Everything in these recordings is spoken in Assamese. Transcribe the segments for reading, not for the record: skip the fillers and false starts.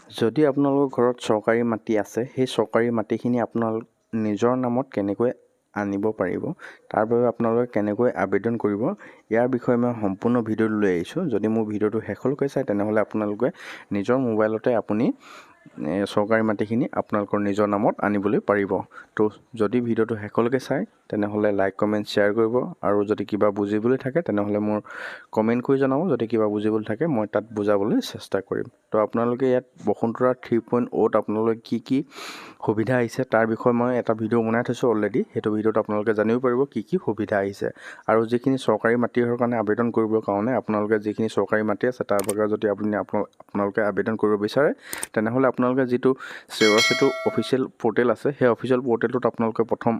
যদি আপোনালোকৰ ঘৰত চৰকাৰী মাটি আছে, সেই চৰকাৰী মাটিখিনি আপোনালোক নিজৰ নামত কেনেকৈ আনিব পাৰিব, তাৰ বাবে আপোনালোকে কেনেকৈ আবেদন কৰিব, ইয়াৰ বিষয়ে মই সম্পূৰ্ণ ভিডিঅ'টো লৈ আহিছোঁ। যদি মোৰ ভিডিঅ'টো শেষলৈকে চায় তেনেহ'লে আপোনালোকে নিজৰ মোবাইলতে আপুনি চৰকাৰী মাটিখিনি আপোনালোকৰ নিজৰ নামত আনিবলৈ পাৰিব। তো যদি ভিডিঅ'টো শেষলৈকে চায় তেনেহ'লে লাইক কমেণ্ট শ্বেয়াৰ কৰিব, আৰু যদি কিবা বুজিবলৈ থাকে তেনেহ'লে মোৰ কমেণ্ট কৰি জনাব। যদি কিবা বুজিবলৈ থাকে মই তাত বুজাবলৈ চেষ্টা কৰিম। তো আপোনালোকে ইয়াত বসুন্ধৰা 3.0ত আপোনালোকে কি সুবিধা আহিছে তাৰ বিষয়ে মই এটা ভিডিঅ' বনাই থৈছোঁ অলৰেডি। সেইটো ভিডিঅ'ত আপোনালোকে জানিব পাৰিব কি সুবিধা আহিছে, আৰু যিখিনি চৰকাৰী মাটিৰ কাৰণে আবেদন কৰিবৰ কাৰণে আপোনালোকে যিখিনি চৰকাৰী মাটি আছে তাৰ বাবে যদি আপোনালোকে আবেদন কৰিব বিচাৰে তেনেহ'লে আপোনালোকে যিটো চেৱাচেতু অফিচিয়েল পৰ্টেল আছে, সেই অফিচিয়েল পৰ্টেলটোত আপোনালোকে প্ৰথম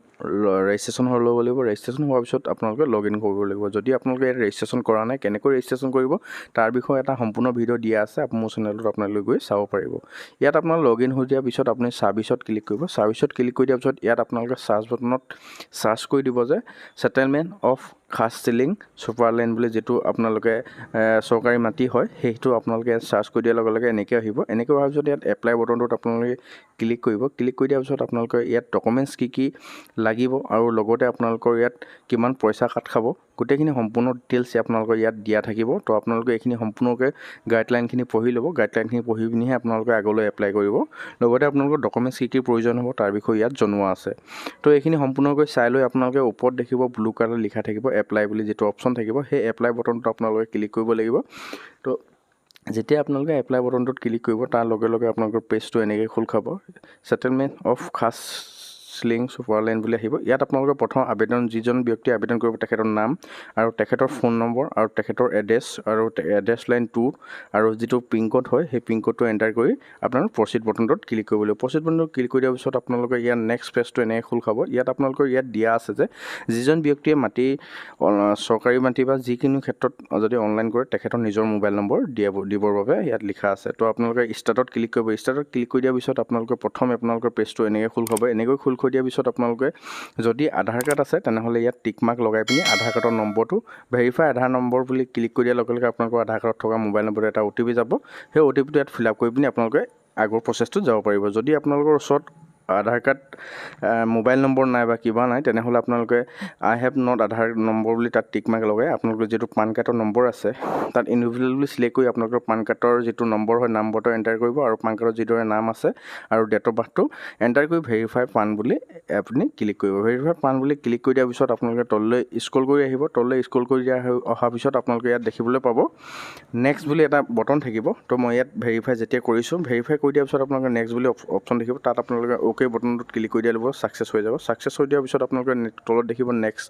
ৰেজিষ্ট্ৰেশ্যন হৈ ল'ব লাগিব। ৰেজিষ্ট্ৰেশ্যন হোৱাৰ পিছত আপোনালোকে লগ ইন কৰিব লাগিব। যদি আপোনালোকে ইয়াত ৰেজিষ্ট্ৰেশ্যন কৰা নাই, কেনেকৈ ৰেজিষ্ট্ৰেশ্যন কৰিব তাৰ বিষয়ে এটা সম্পূৰ্ণ ভিডিঅ' দিয়া আছে, মোৰ চেনেলটোত আপোনালোকে গৈ চাব পাৰিব। ইয়াত আপোনাৰ লগ ইন হৈ দিয়াৰ পিছত আপুনি ছাৰ্ভিচত ক্লিক কৰিব। ছাৰ্ভিচত ক্লিক কৰি দিয়াৰ পিছত ইয়াত আপোনালোকে ছাৰ্চ বটনত ছাৰ্চ কৰি দিব যে ছেটেলমেণ্ট অফ খাছ চিলিং ছুপাৰলেণ্ড বুলি যিটো আপোনালোকে চৰকাৰী মাটি হয়, সেইটো আপোনালোকে ইয়াত ছাৰ্চ কৰি দিয়াৰ লগে লগে এনেকৈ আহিব। এনেকৈ হোৱাৰ পিছত ইয়াত এপ্লাই বটনটোত আপোনালোকে ক্লিক কৰিব। ক্লিক কৰি দিয়াৰ পিছত আপোনালোকে ইয়াত ডকুমেণ্টছ কি লাগিব আৰু লগতে আপোনালোকৰ ইয়াত কিমান পইচা কাট খাব, গোটেইখিনি সম্পূৰ্ণ ডিটেইলছ আপোনালোকৰ ইয়াত দিয়া থাকিব। তো আপোনালোকে এইখিনি সম্পূৰ্ণকৈ গাইডলাইনখিনি পঢ়ি ল'ব। গাইডলাইনখিনি পঢ়ি পিনিহে আপোনালোকে আগলৈ এপ্লাই কৰিব। লগতে আপোনালোকৰ ডকুমেণ্টছ কি প্ৰয়োজন হ'ব তাৰ বিষয়ে ইয়াত জনোৱা আছে। তো এইখিনি সম্পূৰ্ণকৈ চাই লৈ আপোনালোকে ওপৰত দেখিব ব্লু কালাৰ লিখা থাকিব এপ্লাই বুলি যিটো অপশ্যন থাকিব, সেই এপ্লাই বটনটো আপোনালোকে ক্লিক কৰিব লাগিব। তো যেতিয়া আপোনালোকে এপ্লাই বটনটোত ক্লিক কৰিব তাৰ লগে লগে আপোনালোকৰ পেজটো এনেকৈ খোল খাব। ছেটেলমেণ্ট অফ খাছ চিলিং ছুপাৰলেণ্ড বুলি আহিব। ইয়াত আপোনালোকে প্ৰথম যিজন ব্যক্তিয়ে আবেদন কৰিব তেখেতৰ নাম আৰু তেখেতৰ ফোন নম্বৰ আৰু তেখেতৰ এড্ৰেছ আৰু এড্ৰেছ লাইন 2 আৰু যিটো পিনক'ড হয় সেই পিনক'ডটো এণ্টাৰ কৰি আপোনালোকে প্ৰচিড বটনটোত ক্লিক কৰিব লাগিব। প্ৰচিড বটনটোত ক্লিক কৰি দিয়াৰ পিছত আপোনালোকে ইয়াত নেক্সট পেজটো এনেকৈ খোল খাব। ইয়াত আপোনালোকৰ ইয়াত দিয়া আছে যে যিজন ব্যক্তিয়ে চৰকাৰী মাটি বা যিকোনো ক্ষেত্ৰত যদি অনলাইন কৰে তেখেতৰ নিজৰ মোবাইল নম্বৰ দিবৰ বাবে ইয়াত লিখা আছে। তো আপোনালোকে ষ্টাৰ্টত ক্লিক কৰিব। ষ্টাৰ্টত ক্লিক কৰি দিয়াৰ পিছত আপোনালোকে প্ৰথম আপোনালোকৰ পেজটো এনেকৈ খোল খাব। এনেকৈ খোল খাই দিয়াৰ পিছত আপোনালোকে যদি আধাৰ কাৰ্ড আছে তেনেহ'লে ইয়াত টিক মাৰ্ক লগাই পিনি আধাৰ কাৰ্ডৰ নম্বৰটো ভেৰিফাই আধাৰ নম্বৰ বুলি ক্লিক কৰি দিয়াৰ লগে লগে আপোনালোকৰ আধাৰ কাৰ্ডত থকা মোবাইল নম্বৰটো এটা OTP যাব। সেই OTPটো ইয়াত ফিল আপ কৰি পিনি আপোনালোকে আগৰ প্ৰচেছটোত যাব পাৰিব। যদি আপোনালোকৰ ওচৰত আধাৰ কাৰ্ড মোবাইল নম্বৰ নাই বা কিবা নাই তেনেহ'লে আপোনালোকে আই হেভ নট আধাৰ নম্বৰ বুলি তাত টিক মাৰ্ক লগাই আপোনালোকৰ যিটো পান কাৰ্ডৰ নম্বৰ আছে তাত ইণ্ডিভিজুৱেল বুলি চিলেক্ট কৰি আপোনালোকৰ পান কাৰ্ডৰ যিটো নম্বৰ হয় নাম্বাৰটো এণ্টাৰ কৰিব, আৰু পান কাৰ্ডৰ যিদৰে নাম আছে আৰু ডেট অফ বাৰ্থটো এণ্টাৰ কৰি ভেৰিফাই পান বুলি আপুনি ক্লিক কৰিব। ভেৰিফাই পান বুলি ক্লিক কৰি দিয়াৰ পিছত আপোনালোকে তললৈ স্ক্ৰল কৰি আহিব। তললৈ স্ক্ৰল কৰি অহাৰ পিছত আপোনালোকে ইয়াত দেখিবলৈ পাব নেক্সট বুলি এটা বটন থাকিব। তো মই ইয়াত ভেৰিফাই যেতিয়া কৰিছোঁ, ভেৰিফাই কৰি দিয়াৰ পিছত আপোনালোকে নেক্সট বুলি অপশ্যন দেখিব। তাত আপোনালোকে অ'কে বটনটোত ক্লিক কৰি দিয়া ল'ব, ছাকচেছ হৈ যাব। ছাকচেছ হৈ দিয়াৰ পিছত আপোনালোকে তলত দেখিব নেক্সট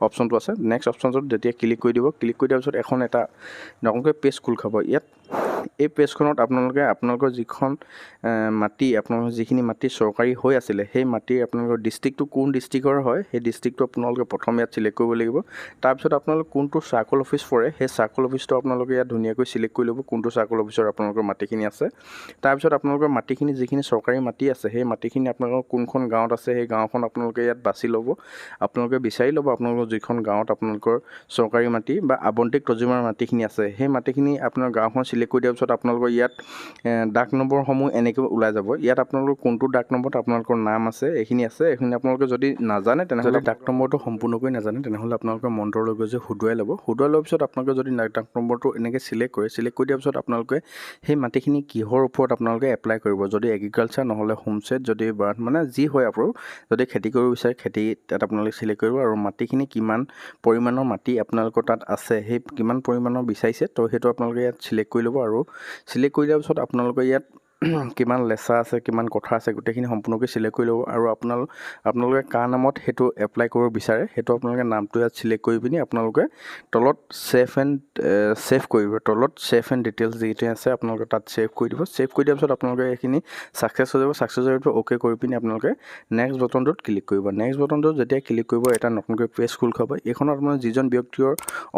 অপশ্যনটো আছে। নেক্সট অপশ্যনটোত যেতিয়া ক্লিক কৰি দিব, ক্লিক কৰি দিয়াৰ পিছত এখন এটা নতুনকৈ পেজ খোল খাব। ইয়াত এই পেজখনত আপোনালোকৰ যিখন মাটি আপোনালোকৰ যিখিনি মাটি চৰকাৰী হৈ আছিলে সেই মাটিৰ আপোনালোকৰ ডিষ্ট্ৰিক্টটো কোন ডিষ্ট্ৰিক্টৰ হয় সেই ডিষ্ট্ৰিক্টটো আপোনালোকে প্ৰথম ইয়াত চিলেক্ট কৰিব লাগিব। তাৰপিছত আপোনালোকে কোনটো চাৰ্কল অফিচ পৰে সেই চাৰ্কল অফিচটো আপোনালোকে ইয়াত ধুনীয়াকৈ চিলেক্ট কৰি ল'ব, কোনটো চাৰ্কল অফিচৰ আপোনালোকৰ মাটিখিনি আছে। তাৰপিছত আপোনালোকৰ মাটিখিনি যিখিনি চৰকাৰী মাটি আছে সেই মাটিখিনি আপোনালোকৰ কোনখন গাঁৱত আছে সেই গাঁওখন আপোনালোকে ইয়াত বাছি ল'ব। আপোনালোকে বিচাৰি ল'ব আপোনালোকৰ যিখন গাঁৱত আপোনালোকৰ চৰকাৰী মাটি বা আবণ্টিক তজিমাৰ মাটিখিনি আছে সেই মাটিখিনি আপোনাৰ গাঁওখন চিলেক্ট কৰি দিয়াৰ পিছত আপোনালোকৰ ইয়াত ডাক নম্বৰসমূহ এনেকৈ ওলাই যাব। ইয়াত আপোনালোকৰ কোনটো ডাক নম্বৰত আপোনালোকৰ নাম আছে এইখিনি আপোনালোকে যদি নাজানে তেনেহ'লে ডাক নম্বৰটো সম্পূৰ্ণকৈ নাজানে তেনেহ'লে আপোনালোকে মন্ত্ৰলৈ গৈ শুধুৱাই ল'ব। শুধুৱাই লোৱাৰ পিছত আপোনালোকে যদি ডাক নম্বৰটো এনেকৈ চিলেক্ট কৰি দিয়াৰ পিছত আপোনালোকে সেই মাটিখিনি কিহৰ ওপৰত আপোনালোকে এপ্লাই কৰিব, যদি এগ্ৰিকালচাৰ নহ'লে হোমষ্টেড, যদি মানে যি হয় যদি খেতি কৰিব বিচাৰে খেতি তাত আপোনালোকে চিলেক্ট কৰিব, আৰু মাটিখিনি কিমান পৰিমাণৰ মাটি আপোনালোকৰ তাত আছে সেই কিমান পৰিমাণৰ বিচাৰিছে তো সেইটো আপোনালোকে ইয়াত চিলেক্ট কৰি ল'ব। আৰু চিলেক্ট কৰি দিয়াৰ পিছত আপোনালোকে ইয়াত কিমান লেচা আছে কিমান কথা আছে গোটেইখিনি সম্পূৰ্ণকৈ চিলেক্ট কৰি ল'ব। আৰু আপোনালোকে কাৰ নামত সেইটো এপ্লাই কৰিব বিচাৰে সেইটো আপোনালোকে নামটো ইয়াত চিলেক্ট কৰি পিনি আপোনালোকে তলত ছেভ কৰিব। তলত ছেভ এণ্ড ডিটেইলছ যিটো আছে আপোনালোকে তাত ছেভ কৰি দিব। ছেভ কৰি দিয়াৰ পিছত আপোনালোকে এইখিনি ছাকচেছ হৈ যাব। ছাকচেছ হৈ যাব অ'কে কৰি পিনি আপোনালোকে নেক্সট বটনটোত ক্লিক কৰিব। নেক্সট বটনটোত যেতিয়া ক্লিক কৰিব এটা নতুনকৈ পেজ খোল খাব। এইখনত আপোনাৰ যিজন ব্যক্তিয়ে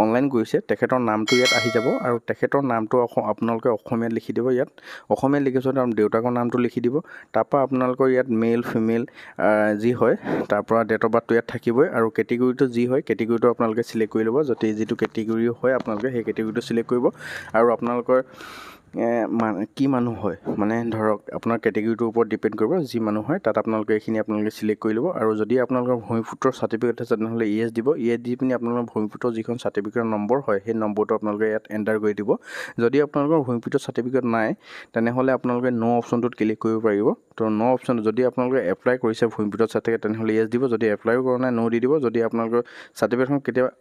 অনলাইন কৰিছে তেখেতৰ নামটো ইয়াত আহি যাব, আৰু তেখেতৰ নামটো আপোনালোকে অসমীয়াত লিখি দিব। ইয়াত অসমীয়াত লিখাৰ পিছত দেউতাকৰ নামটো লিখি দিব। তাৰপৰা আপোনালোকৰ ইয়াত মেল ফিমেল যি হয় তাৰপৰা ডেট অফ বাৰ্থটো ইয়াত থাকিবই, আৰু কেটেগৰীটো যি হয় কেটেগৰীটো আপোনালোকে চিলেক্ট কৰি ল'ব। যিটো কেটেগৰী হয় আপোনালোকে সেই কেটেগৰীটো চিলেক্ট কৰিব। আৰু আপোনালোকৰ কি মানুহ হয় মানে ধৰক আপোনাৰ কেটেগৰীটোৰ ওপৰত ডিপেণ্ড কৰিব যি মানুহ হয় তাত আপোনালোকে এইখিনি আপোনালোকে চিলেক্ট কৰি ল'ব আৰু যদি আপোনালোকৰ ভূমিপুত্ৰৰ চাৰ্টিফিকেট আছে তেনেহ'লে ইয়েছ দিব ইয়েছ দি পিনি আপোনালোকৰ ভূমিপুত্ৰৰ যিখন চাৰ্টিফিকেটৰ নম্বৰ হয় সেই নম্বৰটো আপোনালোকে ইয়াত এণ্টাৰ কৰি দিব যদি আপোনালোকৰ ভূমিপুত্ৰৰ চাৰ্টিফিকেট নাই তেনেহ'লে আপোনালোকে ন' অপশ্যনটোত ক্লিক কৰিব পাৰিব তো ন' অপশ্যন যদি আপোনালোকে এপ্লাই কৰিছে ভূমিপুত্ৰৰ চাৰ্টিফিকেট তেনেহ'লে ইয়েছ দিব যদি এপ্লাইও কৰা নাই ন' দি দিব যদি আপোনালোকৰ চাৰ্টিফিকেটখন কেতিয়াবা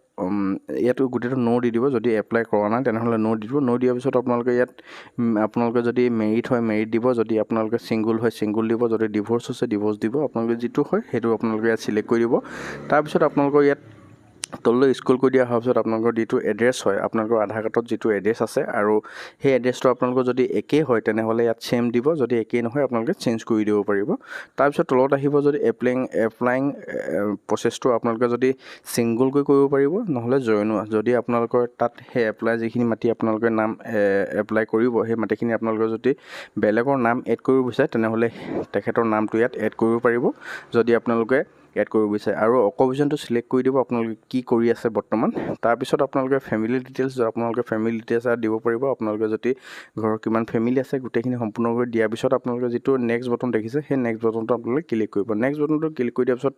ইয়াতো গোটেইটো ন' দি দিব যদি এপ্লাই কৰা নাই তেনেহ'লে ন' দি দিব ন' দিয়াৰ পিছত আপোনালোকে ইয়াত আপোনালোকে যদি মেৰিট হয় মেৰিট দিব যদি আপোনালোকে ছিংগুল হয় ছিংগুল দিব যদি ডিভ'ৰ্চ হৈছে ডিভ'ৰ্চ দিব আপোনালোকে যিটো হয় সেইটো আপোনালোকে ইয়াত চিলেক্ট কৰি দিব তাৰপিছত আপোনালোকৰ ইয়াত তললৈ স্ক্ৰল কৰি দিয়া হোৱাৰ পিছত আপোনালোকৰ যিটো এড্ৰেছ হয় আপোনালোকৰ আধাৰ কাৰ্ডত যিটো এড্ৰেছ আছে আৰু সেই এড্ৰেছটো আপোনালোকৰ যদি একেই হয় তেনেহ'লে ইয়াত ছেম দিব যদি একেই নহয় আপোনালোকে চেঞ্জ কৰি দিব পাৰিব তাৰপিছত তলত আহিব যদি এপ্লাইং প্ৰচেছটো আপোনালোকে যদি ছিংগুলকৈ কৰিব পাৰিব নহ'লে জইনো যদি আপোনালোকৰ তাত সেই এপ্লাই যিখিনি মাটি আপোনালোকে নাম এপ্লাই কৰিব সেই মাটিখিনি আপোনালোকে যদি বেলেগৰ নাম এড কৰিব বিচাৰে তেনেহ'লে তেখেতৰ নামটো ইয়াত এড কৰিব পাৰিব যদি আপোনালোকে এড কৰিব বিচাৰে আৰু অকুপেশ্যনটো চিলেক্ট কৰি দিব আপোনালোকে কি কৰি আছে বৰ্তমান তাৰপিছত আপোনালোকে ফেমিলি ডিটেইলছ আপোনালোকে ফেমিলি ডিটেইলছ দিব পাৰিব আপোনালোকে যদি ঘৰৰ কিমান ফেমিলি আছে গোটেইখিনি সম্পূৰ্ণকৈ দিয়াৰ পিছত আপোনালোকে যিটো নেক্সট বটন দেখিছে সেই নেক্সট বটনটো আপোনালোকে ক্লিক কৰিব নেক্সট বটনটো ক্লিক কৰি দিয়াৰ পিছত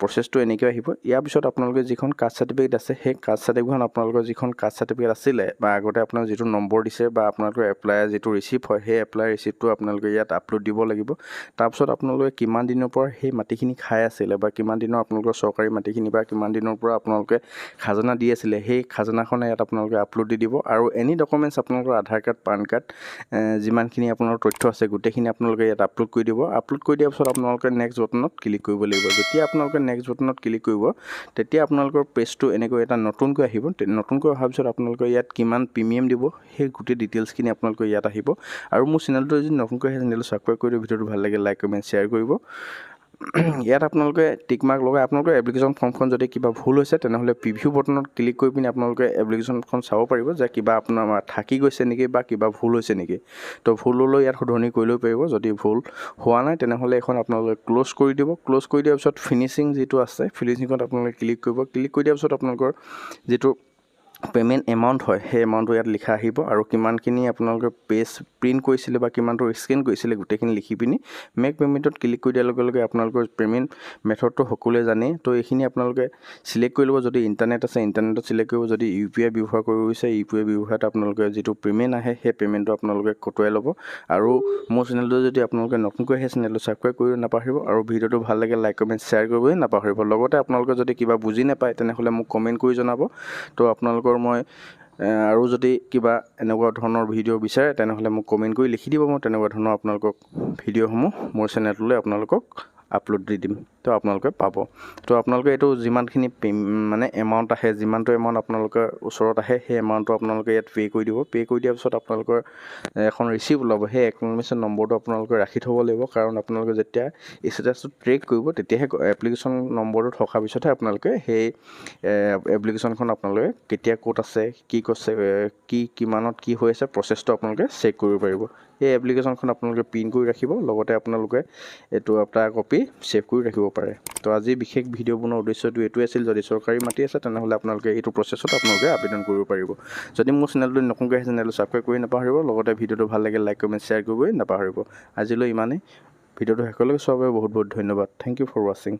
প্ৰচেছটো এনেকৈ আহিব ইয়াৰ পিছত আপোনালোকে যিখন কাষ্ট চাৰ্টিফিকেট আছে সেই কাষ্ট চাৰ্টিফিকেটখন আপোনালোকৰ যিখন কাষ্ট চাৰ্টিফিকেট আছিলে বা আগতে আপোনাৰ যিটো নম্বৰ দিছে বা আপোনালোকৰ এপ্লাইৰ যিটো ৰিচিপ্ট হয় সেই এপ্লাই ৰিচিপ্টটো আপোনালোকে ইয়াত আপলোড দিব লাগিব তাৰপিছত আপোনালোকে কিমান দিনৰ পৰা সেই মাটিখিনি খাই আছিলে বা কিমান দিনৰ আপোনালোকৰ চৰকাৰী মাটিখিনি বা কিমান দিনৰ পৰা আপোনালোকে খাজানা দি আছিলে সেই খাজানাখন ইয়াত আপোনালোকে আপলোড দি দিব আৰু এনি ডকুমেণ্টছ আপোনালোকৰ আধাৰ কাৰ্ড পান কাৰ্ড যিমানখিনি আপোনাৰ তথ্য আছে গোটেইখিনি আপোনালোকে ইয়াত আপলোড কৰি দিব আপলোড কৰি দিয়াৰ পিছত আপোনালোকে নেক্সট বটনত ক্লিক কৰিব লাগিব যেতিয়া আপোনালোকে নেক্সট বটনত ক্লিক কৰিব তেতিয়া আপোনালোকৰ পেজটো এনেকৈ এটা নতুনকৈ আহিব নতুনকৈ অহাৰ পিছত আপোনালোকে ইয়াত কিমান প্ৰিমিয়াম দিব সেই গোটেই ডিটেইলছখিনি আপোনালোকে ইয়াত আহিব আৰু মোৰ চেনেলটো যদি নতুনকৈ সেই চেনেলটো ছাবস্ক্ৰাইব কৰি ভিডিঅ'টো ভাল লাগে লাইক কমেণ্ট শ্বেয়াৰ কৰিব ইয়াত আপোনালোকে টিক মাৰ্ক লগাই আপোনালোকৰ এপ্লিকেশ্যন ফৰ্মখন যদি কিবা ভুল হৈছে তেনেহ'লে প্ৰিভিউ বটনত ক্লিক কৰি পিনি আপোনালোকে এপ্লিকেশ্যনখন চাব পাৰিব যে কিবা আপোনাৰ থাকি গৈছে নেকি বা কিবা ভুল হৈছে নেকি তো ভুল হ'লেও ইয়াত শুধৰণি কৰি ল'ব পাৰিব যদি ভুল হোৱা নাই তেনেহ'লে এখন আপোনালোকে ক্ল'জ কৰি দিব ক্ল'জ কৰি দিয়াৰ পিছত ফিনিচিং যিটো আছে ফিনিচিঙত আপোনালোকে ক্লিক কৰিব ক্লিক কৰি দিয়াৰ পিছত আপোনালোকৰ যিটো পে'মেণ্ট এমাউণ্ট হয় সেই এমাউণ্টটো ইয়াত লিখা আহিব আৰু কিমানখিনি আপোনালোকে পেজ প্ৰিণ্ট কৰিছিলে বা কিমানটো স্কেন কৰিছিলে গোটেইখিনি লিখি পিনি মেক পে'মেণ্টত ক্লিক কৰি দিয়াৰ লগে লগে আপোনালোকৰ পে'মেণ্ট মেথডটো সকলোৱে জানেই তো এইখিনি আপোনালোকে চিলেক্ট কৰি ল'ব যদি ইণ্টাৰনেট আছে ইণ্টাৰনেটত চিলেক্ট কৰিব যদি ইউ পি আই ব্যৱহাৰ কৰিব বিচাৰে ইউ পি আই ব্যৱহাৰত আপোনালোকে যিটো পে'মেণ্ট আহে সেই পে'মেণ্টটো আপোনালোকে কটোৱাই ল'ব আৰু মোৰ চেনেলটো যদি আপোনালোকে নতুনকৈ সেই চেনেলটো ছাবস্ক্ৰাইব কৰিব নাপাহৰিব আৰু ভিডিঅ'টো ভাল লাগে লাইক কমেণ্ট শ্বেয়াৰ কৰিবলৈ নাপাহৰিব লগতে আপোনালোকে যদি কিবা বুজি নাপায় তেনেহ'লে মোক কমেণ্ট কৰি জনাব তো আপোনালোকৰ মই আৰু যদি কিবা এনেকুৱা ধৰণৰ ভিডিঅ' বিচাৰে তেনেহ'লে মোক কমেণ্ট কৰি লিখি দিব মই তেনেকুৱা ধৰণৰ আপোনালোকক ভিডিঅ'সমূহ মোৰ চেনেলটোলৈ আপোনালোকক আপলোড দি দিম তো আপোনালোকে পাব তো আপোনালোকে এইটো যিমানখিনি মানে এমাউণ্ট আহে যিমানটো এমাউণ্ট আপোনালোকৰ ওচৰত আহে সেই এমাউণ্টটো আপোনালোকে ইয়াত পে' কৰি দিব পে' কৰি দিয়াৰ পিছত আপোনালোকৰ এখন ৰিচিপ্ট ওলাব সেই এক্ন'লেজমেণ্ট নম্বৰটো আপোনালোকে ৰাখি থ'ব লাগিব কাৰণ আপোনালোকে যেতিয়া ষ্টেটাছটো ট্ৰেক কৰিব তেতিয়াহে এপ্লিকেশ্যন নম্বৰটো থকাৰ পিছতহে আপোনালোকে সেই এপ্লিকেশ্যনখন আপোনালোকে কেতিয়া ক'ত আছে কি কৈছে কিমানত কি হৈ আছে প্ৰচেছটো আপোনালোকে চেক কৰিব পাৰিব এই এপ্লিকেশ্যনখন আপোনালোকে প্ৰিণ্ট কৰি ৰাখিব লগতে আপোনালোকে এইটো এটা কপি ছেভ কৰি ৰাখিব পাৰে তো আজি বিশেষ ভিডিঅ' বনোৱাৰ উদ্দেশ্যটো এইটোৱে আছিল যদি চৰকাৰী মাটি আছে তেনেহ'লে আপোনালোকে এইটো প্ৰচেছত আপোনালোকে আবেদন কৰিব পাৰিব যদি মোৰ চেনেলটো নতুনকৈ আহে চেনেলটো ছাবস্ক্ৰাইব কৰি নাপাহৰিব লগতে ভিডিঅ'টো ভাল লাগে লাইক কমেণ্ট শ্বেয়াৰ কৰিবলৈ নাপাহৰিব আজিলৈ ইমানেই ভিডিঅ'টো শেষলৈকে চোৱাৰ বাবে বহুত বহুত ধন্যবাদ থেংক ইউ ফৰ ৱাচিং